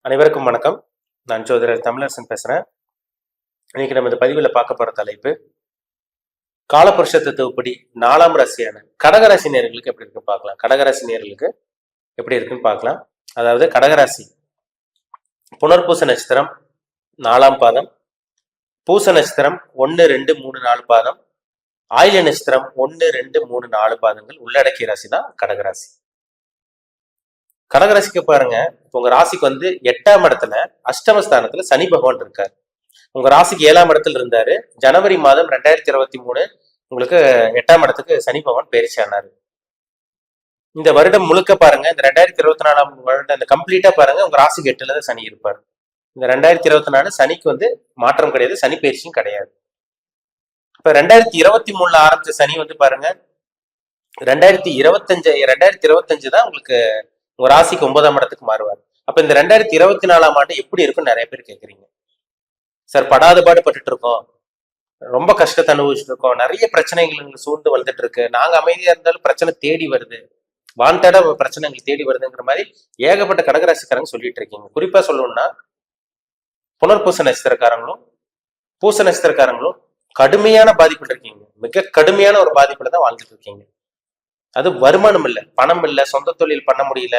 அனைவருக்கும் வணக்கம். நான் ஜோதிடர் தமிழரசன் பேசுறேன். இன்னைக்கு நம்ம இந்த பதிவில் பார்க்க போற தலைப்பு காலபுருஷ தத்துவப்படி 4ஆம் ராசியான கடகராசி நேயர்களுக்கு எப்படி இருக்குன்னு பார்க்கலாம். கடகராசி நேயர்களுக்கு எப்படி இருக்குன்னு பார்க்கலாம். அதாவது கடகராசி புனர்பூச நட்சத்திரம் 4ஆம் பாதம், பூச நட்சத்திரம் 1, 2, 3, 4 பாதம், ஆயில்ய நட்சத்திரம் 1, 2, 3, 4 பாதங்கள் உள்ளடக்கிய ராசி தான் கடகராசி. கடகராசிக்கு பாருங்க, உங்க ராசிக்கு வந்து 8ஆம் இடத்துல அஷ்டமஸ்தானத்துல சனி பகவான் இருக்காரு. உங்க ராசிக்கு 7ஆம் இடத்துல இருந்தாரு. ஜனவரி மாதம் 2023 உங்களுக்கு 8ஆம் இடத்துக்கு சனி பகவான் பயிற்சி ஆனாரு. இந்த வருடம் முழுக்க பாருங்க, இந்த 2024ஆம் வருடம் இந்த கம்ப்ளீட்டா பாருங்க, உங்க ராசிக்கு 8ல தான் சனி இருப்பாரு. இந்த 2024 சனிக்கு வந்து மாற்றம் கிடையாது, சனி பயிற்சியும் கிடையாது. இப்ப 2023ல ஆரம்பிச்ச சனி வந்து பாருங்க 2025 தான் உங்களுக்கு உங்க ராசிக்கு 9ஆம் இடத்துக்கு மாறுவார். அப்ப இந்த 2024ஆம் ஆண்டு எப்படி இருக்குன்னு நிறைய பேர் கேக்குறீங்க. சார் படாத பாடு பட்டுட்டு இருக்கோம், ரொம்ப கஷ்டத்தை அனுபவிச்சுட்டு இருக்கோம், நிறைய பிரச்சனைகள் சூழ்ந்து வந்துட்டு இருக்கு, நாங்க அமைதியா இருந்தாலும் பிரச்சனை தேடி வருது, வாண்டடா பிரச்சனை எங்களுக்கு தேடி வருதுங்கிற மாதிரி ஏகப்பட்ட கடகராசிக்காரங்க சொல்லிட்டு இருக்கீங்க. குறிப்பா சொல்லணும்னா புனர்பூச நட்சத்திரக்காரங்களும் பூச நட்சத்திரக்காரங்களும் கடுமையான பாதிப்புல இருக்கீங்க. மிக கடுமையான ஒரு பாதிப்புல தான் வாழ்ந்துட்டு இருக்கீங்க. அது வருமானம் இல்லை, பணம் இல்லை, சொந்த தொழில் பண்ண முடியல,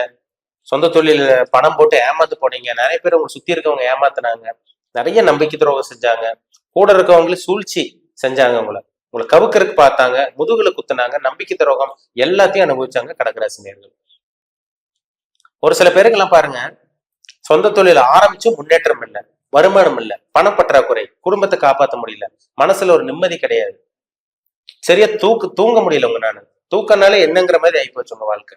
சொந்த தொழில் பணம் போட்டு ஏமாந்து போனீங்க. நிறைய பேர் உங்களை சுத்தி இருக்கவங்க ஏமாத்தினாங்க, நிறைய நம்பிக்கை துரோகம் செஞ்சாங்க, கூட இருக்கவங்களே சூழ்ச்சி செஞ்சாங்க, உங்களை கவுக்கருக்கு பார்த்தாங்க, முதுகுல குத்துனாங்க, நம்பிக்கை துரோகம் எல்லாத்தையும் அனுபவிச்சாங்க கடகராசி நேயர்கள். ஒரு சில பேருக்கெல்லாம் பாருங்க, சொந்த தொழில் ஆரம்பிச்சும் முன்னேற்றம் இல்லை, வருமானம் இல்லை, பணப்பற்றாக்குறை, குடும்பத்தை காப்பாற்ற முடியல, மனசுல ஒரு நிம்மதி கிடையாது, சரியா தூங்க முடியல உங்க. நான் தூக்கனால என்னங்கிற மாதிரி ஆயிப்போச்சு உங்க வாழ்க்கை.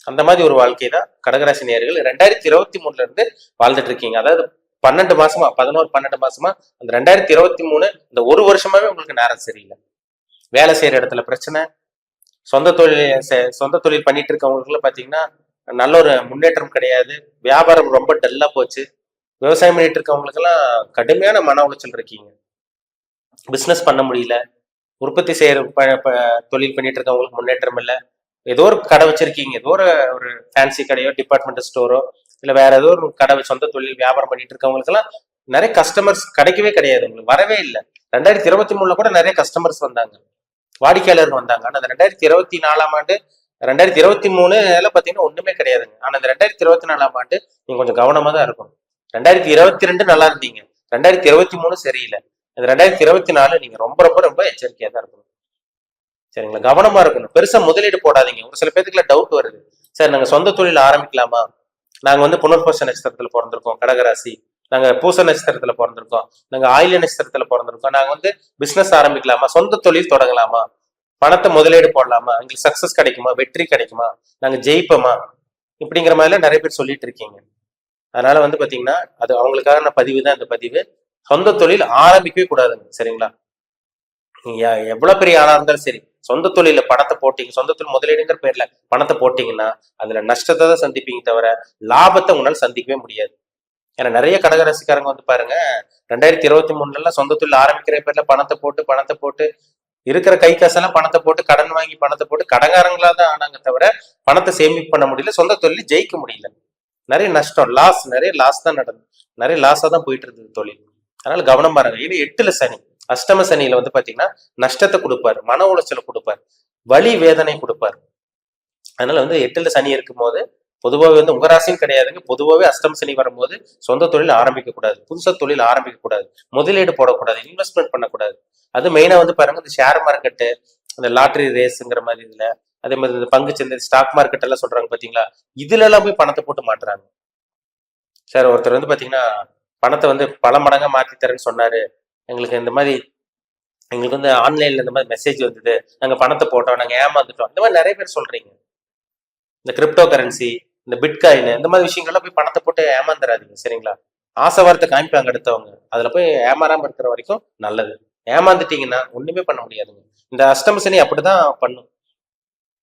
அந்த மாதிரி ஒரு வாழ்க்கை தான் கடகராசி நேயர்கள் 2023ல இருந்து வாழ்ந்துட்டு இருக்கீங்க. அதாவது 12 மாசமா 11-12 மாசமா அந்த 2023 இந்த ஒரு வருஷமாவே உங்களுக்கு நேரம் சரியில்லை. வேலை செய்யற இடத்துல பிரச்சனை, சொந்த தொழில் பண்ணிட்டு இருக்கவங்களுக்கு பாத்தீங்கன்னா நல்ல ஒரு முன்னேற்றம் கிடையாது, வியாபாரம் ரொம்ப டல்லா போச்சு, விவசாயம் பண்ணிட்டு இருக்கவங்களுக்கு எல்லாம் கடுமையான மன உளைச்சல் இருக்கீங்க, பிசினஸ் பண்ண முடியல, உற்பத்தி செய்யற தொழில் பண்ணிட்டு இருக்கவங்களுக்கு முன்னேற்றம் இல்லை, ஏதோ ஒரு கடை வச்சிருக்கீங்க, ஏதோ ஒரு ஃபேன்சி கடையோ டிபார்ட்மெண்டல் ஸ்டோரோ இல்ல வேற ஏதோ ஒரு கடை சொந்த தொழில் வியாபாரம் பண்ணிட்டு இருக்கவங்களுக்கு எல்லாம் நிறைய கஸ்டமர்ஸ் கிடைக்கவே கிடையாது, உங்களுக்கு வரவே இல்லை. 2023ல கூட நிறைய கஸ்டமர்ஸ் வந்தாங்க, வாடிக்கையாளர்கள் வந்தாங்க. ஆனா அந்த 2024ஆம் ஆண்டு 2023 பாத்தீங்கன்னா ஒண்ணுமே கிடையாதுங்க. ஆனா இந்த 2024ஆம் ஆண்டு நீங்க கொஞ்சம் கவனமா தான் இருக்கணும். 2022 நல்லா இருந்தீங்க, 2023 சரியில்லை. இந்த 2024 நீங்க ரொம்ப ரொம்ப ரொம்ப எச்சரிக்கையா தான் இருக்கணும், சரிங்களா? கவனமா இருக்கணும், பெருசா முதலீடு போடாதீங்க. ஒரு சில பேருக்கு டவுட் வருது, சார் நாங்க சொந்த தொழில் ஆரம்பிக்கலாமா, நாங்க வந்து புனர்பூச நட்சத்திரத்துல பிறந்திருக்கோம் கடகராசி, நாங்க பூச நட்சத்திரத்துல பிறந்திருக்கோம், நாங்க ஆயில்ய நட்சத்திரத்துல பிறந்திருக்கோம், நாங்க வந்து பிசினஸ் ஆரம்பிக்கலாமா, சொந்த தொழில் தொடங்கலாமா, பணத்தை முதலீடு போடலாமா, எங்களுக்கு சக்சஸ் கிடைக்குமா, வெற்றி கிடைக்குமா, நாங்க ஜெயிப்போமா, இப்படிங்கிற மாதிரிலாம் நிறைய பேர் சொல்லிட்டு இருக்கீங்க. அதனால வந்து பாத்தீங்கன்னா அது அவங்களுக்கான பதிவு தான் இந்த பதிவு. சொந்த தொழில் ஆரம்பிக்கவே கூடாதுங்க, சரிங்களா? நீங்க எவ்வளவு பெரிய ஆளா இருந்தாலும் சரி, சொந்த தொழில பணத்தை போட்டீங்க, சொந்த தொழில் முதலீடுங்கிற பேர்ல பணத்தை போட்டீங்கன்னா அதுல நஷ்டத்தை தான் சந்திப்பீங்க தவிர லாபத்தை உங்களால சந்திக்கவே முடியாது. ஏன்னா நிறைய கடகராசிக்காரங்க வந்து பாருங்க 2023 சொந்த தொழில் ஆரம்பிக்கிற பேர்ல பணத்தை போட்டு இருக்கிற கை காசெல்லாம் பணத்தை போட்டு கடன் வாங்கி பணத்தை போட்டு கடங்காரங்களா தான் ஆனாங்க தவிர பணத்தை சேமிப்பு பண்ண முடியல, சொந்த தொழில் ஜெயிக்க முடியல. நிறைய நஷ்டம், நிறைய லாஸ் தான் நடந்தது, நிறைய லாஸா தான் போயிட்டு இருந்தது தொழில். அதனால கவனம் பாருங்க. இது 8ல சனி, அஷ்டம சனியில வந்து பாத்தீங்கன்னா நஷ்டத்தை கொடுப்பாரு, மன உளைச்சலை கொடுப்பாரு, வலி வேதனை கொடுப்பாரு. அதனால வந்து 8ல சனி இருக்கும் போது பொதுவாகவே வந்து உங்க ராசியும் கிடையாதுங்க, பொதுவாகவே அஷ்டம சனி வரும்போது சொந்த தொழில் ஆரம்பிக்க கூடாது, புதுசா தொழில் ஆரம்பிக்க கூடாது, முதலீடு போடக்கூடாது, இன்வெஸ்ட்மெண்ட் பண்ணக்கூடாது. அது மெயினா வந்து பாருங்க இந்த ஷேர் மார்க்கெட்டு, இந்த லாட்டரி ரேஸுங்கிற மாதிரி இதுல, அதே மாதிரி இந்த பங்கு சந்தை ஸ்டாக் மார்க்கெட் எல்லாம் சொல்றாங்க பாத்தீங்களா, இதுல எல்லாம் போய் பணத்தை போட்டு மாட்டுறாங்க. சார் ஒருத்தர் வந்து பாத்தீங்கன்னா பணத்தை வந்து பல மடங்கா மாத்தி தரேன்னு சொன்னாரு, எங்களுக்கு இந்த மாதிரி எங்களுக்கு வந்து ஆன்லைன்ல இந்த மாதிரி மெசேஜ் வந்தது, நாங்க பணத்தை போட்டோம், நாங்க ஏமாந்துட்டோம், இந்த மாதிரி நிறைய பேர் சொல்றீங்க. இந்த கிரிப்டோ கரன்சி, இந்த பிட்காயின், இந்த மாதிரி விஷயங்கள்லாம் போய் பணத்தை போட்டு ஏமாந்துடாதீங்க, சரிங்களா? ஆசை வார்த்தை காமிப்பாங்க அடுத்தவங்க, அதுல போய் ஏமாறாம இருக்கிற வரைக்கும் நல்லது. ஏமாந்துட்டீங்கன்னா ஒண்ணுமே பண்ண முடியாதுங்க. இந்த அஷ்டம சனி அப்படிதான் பண்ணும்,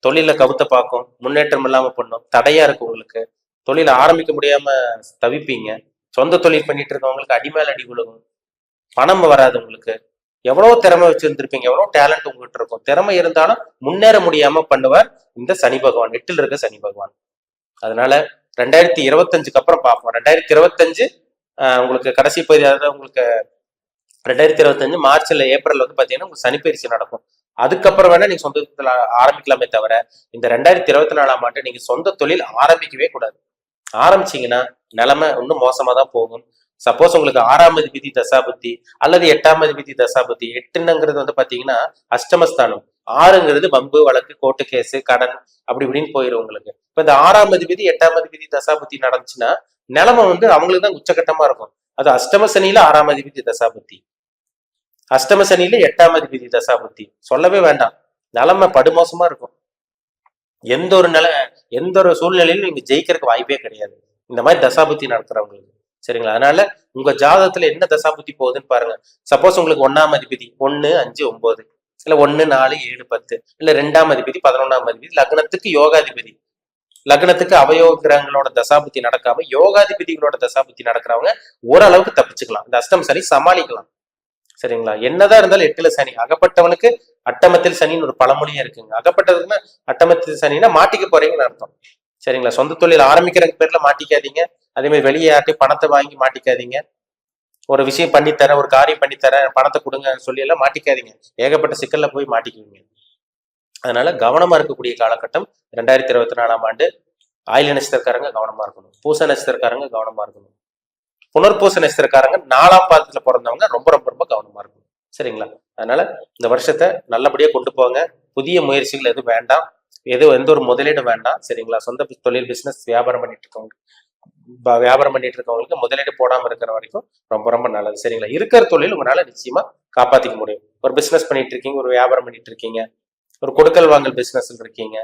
தொழில கவுத்த பார்க்கும், முன்னேற்றம் இல்லாம பண்ணும், தடையா இருக்கும், உங்களுக்கு தொழில ஆரம்பிக்க முடியாம தவிப்பீங்க, சொந்த தொழில் பண்ணிட்டு இருக்கவங்களுக்கு அடிமேல அடி விழுகும், பணம் வராது. உங்களுக்கு எவ்வளவு திறமை வச்சிருந்திருப்பீங்க, எவ்வளவு டேலண்ட் உங்ககிட்ட இருக்கும், திறமை இருந்தாலும் முன்னேற முடியாம பண்ணுவார் இந்த சனி பகவான், 8ல இருக்க சனி பகவான். அதனால 2025 அப்புறம் பார்ப்போம். 2025 உங்களுக்கு கடைசி பகுதி, அதாவது உங்களுக்கு 2025 மார்ச்ல ஏப்ரல் வந்து பாத்தீங்கன்னா உங்களுக்கு சனிப்பயிற்சி நடக்கும். அதுக்கப்புறம் வேணா நீங்க சொந்த தொழில் ஆரம்பிக்கலாமே தவிர இந்த 2024ஆம் ஆண்டு நீங்க சொந்த தொழில் ஆரம்பிக்கவே கூடாது. ஆரம்பிச்சீங்கன்னா நிலைமை இன்னும் மோசமா தான் போகும். சப்போஸ் உங்களுக்கு 6ஆம் அதிபதி தசாபுத்தி அல்லது 8ஆம் அதிபதி தசாபுத்தி, 8ங்கிறது வந்து பாத்தீங்கன்னா அஷ்டமஸ்தானம், 6ங்கிறது வம்பு வழக்கு கோர்ட்டு கேஸ் கடன் அப்படி இப்படின்னு போயிடும் உங்களுக்கு. இப்ப இந்த 6ஆம் அதிபதி 8ஆம் அதிபதி தசாபுத்தி நடந்துச்சுன்னா நிலைமை வந்து அவங்களுக்கு தான் உச்சகட்டமா இருக்கும். அது அஷ்டம சனியில 6ஆம் அதிபதி தசாபுத்தி, அஷ்டம சனியில 8ஆம் அதிபதி தசாபுத்தி, சொல்லவே வேண்டாம். நிலைமை படுமோசமா இருக்கும். எந்த ஒரு சூழ்நிலையிலும் நீங்க ஜெயிக்கிறதுக்கு வாய்ப்பே கிடையாது இந்த மாதிரி தசாபுத்தி நடத்துறவங்களுக்கு. சரிங்களா? அதனால உங்க ஜாதகத்துல என்ன தசாபுத்தி போகுதுன்னு பாருங்க. சப்போஸ் உங்களுக்கு 1ஆம் அதிபதி 1, 5, 9, இல்ல 1, 4, 7, 10, இல்ல 2ஆம் அதிபதி 11ஆம் அதிபதி, லக்னத்துக்கு யோகாதிபதி, லக்னத்துக்கு அவயோக கிரகங்களோட தசாபுத்தி நடக்காம யோகாதிபதிகளோட தசாபுத்தி நடக்கிறவங்க ஓரளவுக்கு தப்பிச்சுக்கலாம். இந்த அஷ்டம சனி சமாளிக்கலாம். சரிங்களா? என்னதான் இருந்தாலும் 8ல சனி, அகப்பட்டவனுக்கு அட்டமத்தில் சனின்னு ஒரு பழமொழியே இருக்குங்க. அகப்பட்டதுன்னா அட்டமத்தில் சனின்னா மாட்டிக்க போறீங்கன்னு அர்த்தம். சரிங்களா? சொந்த தொழில் ஆரம்பிக்கிற பேர்ல மாட்டிக்காதீங்க. அதே மாதிரி வெளியே யார்ட்டையும் பணத்தை வாங்கி மாட்டிக்காதீங்க. ஒரு விஷயம் பண்ணித்தரேன், ஒரு காரியம் பண்ணித்தரேன், பணத்தை கொடுங்க சொல்லி எல்லாம் மாட்டிக்காதீங்க. ஏகப்பட்ட சிக்கல்ல போய் மாட்டிக்குவீங்க. அதனால கவனமா இருக்கக்கூடிய காலகட்டம் 2024ஆம் ஆண்டு. ஆயில்ய நட்சத்திரக்காரங்க கவனமா இருக்கணும், பூச நட்சத்திரக்காரங்க கவனமா இருக்கணும், புனர்பூச நட்சத்திரக்காரங்க 4ஆம் பாதத்துல பிறந்தவங்க ரொம்ப ரொம்ப ரொம்ப கவனமா இருக்கணும். சரிங்களா? அதனால இந்த வருஷத்தை நல்லபடியா கொண்டு போங்க. புதிய முயற்சிகள் எதுவும் வேண்டாம், எந்த ஒரு முதலீடும் வேண்டாம். சரிங்களா? சொந்த தொழில் பிசினஸ் வியாபாரம் பண்ணிட்டு இருக்கவங்களுக்கு முதலீடு போடாம இருக்கிற வரைக்கும் ரொம்ப ரொம்ப நல்லது. சரிங்களா? இருக்கிற தொழில் உங்களால நிச்சயமா காப்பாத்திக்க முடியும். ஒரு பிசினஸ் பண்ணிட்டு இருக்கீங்க, ஒரு வியாபாரம் பண்ணிட்டு இருக்கீங்க, ஒரு கொடுக்கல் வாங்கல் பிசினஸ் இருக்கீங்க,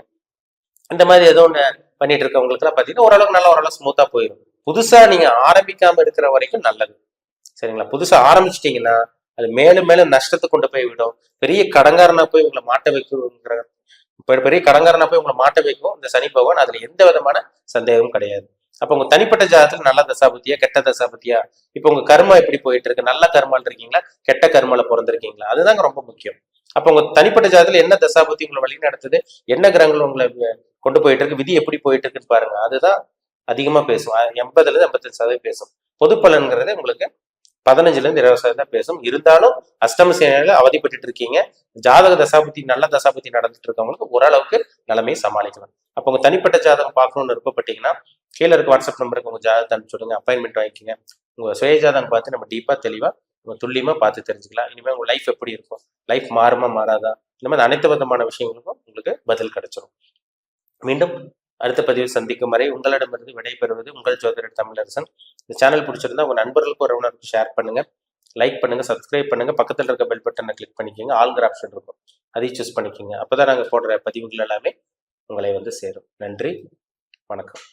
இந்த மாதிரி ஏதோ ஒண்ணு பண்ணிட்டு இருக்கவங்களுக்கு எல்லாம் பாத்தீங்கன்னா ஓரளவுக்கு ஸ்மூத்தா போயிடும். புதுசா நீங்க ஆரம்பிக்காம இருக்கிற வரைக்கும் நல்லது. சரிங்களா? புதுசா ஆரம்பிச்சிட்டீங்கன்னா அது மேலும் மேலும் நஷ்டத்தை கொண்டு போய் விடும். பெரிய கடங்காரனா போய் உங்களை மாட்ட வைக்குங்கிற பெரிய கடங்காரனா போய் உங்களை மாட்ட வைக்கும் இந்த சனி பகவான். அதுல எந்த விதமான சந்தேகமும் கிடையாது. அப்ப உங்க தனிப்பட்ட ஜாதகத்துல நல்ல தசாபுத்தியா கெட்ட தசாபுத்தியா, இப்ப உங்க கர்மா எப்படி போயிட்டு இருக்கு, நல்ல கர்மால இருக்கீங்களா கெட்ட கர்மால பிறந்திருக்கீங்களா, அதுதாங்க ரொம்ப முக்கியம். அப்ப உங்க தனிப்பட்ட ஜாதகத்துல என்ன தசாபுத்தி உங்களை வழி நடத்துது, என்ன கிரகங்கள் உங்களை கொண்டு போயிட்டு இருக்கு, விதி எப்படி போயிட்டு இருக்குன்னு பாருங்க. அதுதான் அதிகமா பேசும். 80-85% பேசும். பொது பலன்கிறது உங்களுக்கு 15-20% தான் பேசும். இருந்தாலும் அஷ்டம சனியில அவதிப்பட்டு இருக்கீங்க. ஜாதக தசாபுத்தி நல்ல தசாபுத்தி நடந்துட்டு இருக்கவங்களுக்கு ஓரளவுக்கு நிலைமையை சமாளிக்கலாம். அப்போ உங்க தனிப்பட்ட ஜாதகம் பார்க்கணும்னு விருப்பப்பட்டீங்கன்னா கீழே இருக்க வாட்ஸ்அப் நம்பருக்கு உங்க ஜாதகத்தை அனுப்பிச்சுடுங்க, அப்பாயின்மெண்ட் வாங்கிக்கோங்க. உங்க சுய ஜாதகம் பார்த்து நம்ம டீப்பா தெளிவா துல்லியமா பார்த்து தெரிஞ்சுக்கலாம். இனிமேல் உங்க லைஃப் எப்படி இருக்கும், லைஃப் மாறுமா மாறாதா, இந்த மாதிரி அனைத்து விதமான விஷயங்களுக்கும் உங்களுக்கு பதில் கிடைச்சிடும். மீண்டும் அடுத்த பதிவில் சந்திக்கும் வரை உங்களிடமிருந்து விடைபெறுவது உங்கள் ஜோதிடர் தமிழரசன். இந்த சேனல் பிடிச்சிருந்தா உங்க நண்பர்களுக்கு உறவினருக்கு ஷேர் பண்ணுங்க, லைக் பண்ணுங்க, சப்ஸ்கிரைப் பண்ணுங்க, பக்கத்தில் இருக்க பெல் பட்டனை கிளிக் பண்ணிக்கோங்க, ஆல்கிற ஆப்ஷன் இருக்கும் அதையும் சூஸ் பண்ணிக்கோங்க. அப்பதான் நாங்கள் போடுற பதிவுகள் எல்லாமே உங்களை வந்து சேரும். நன்றி, வணக்கம்.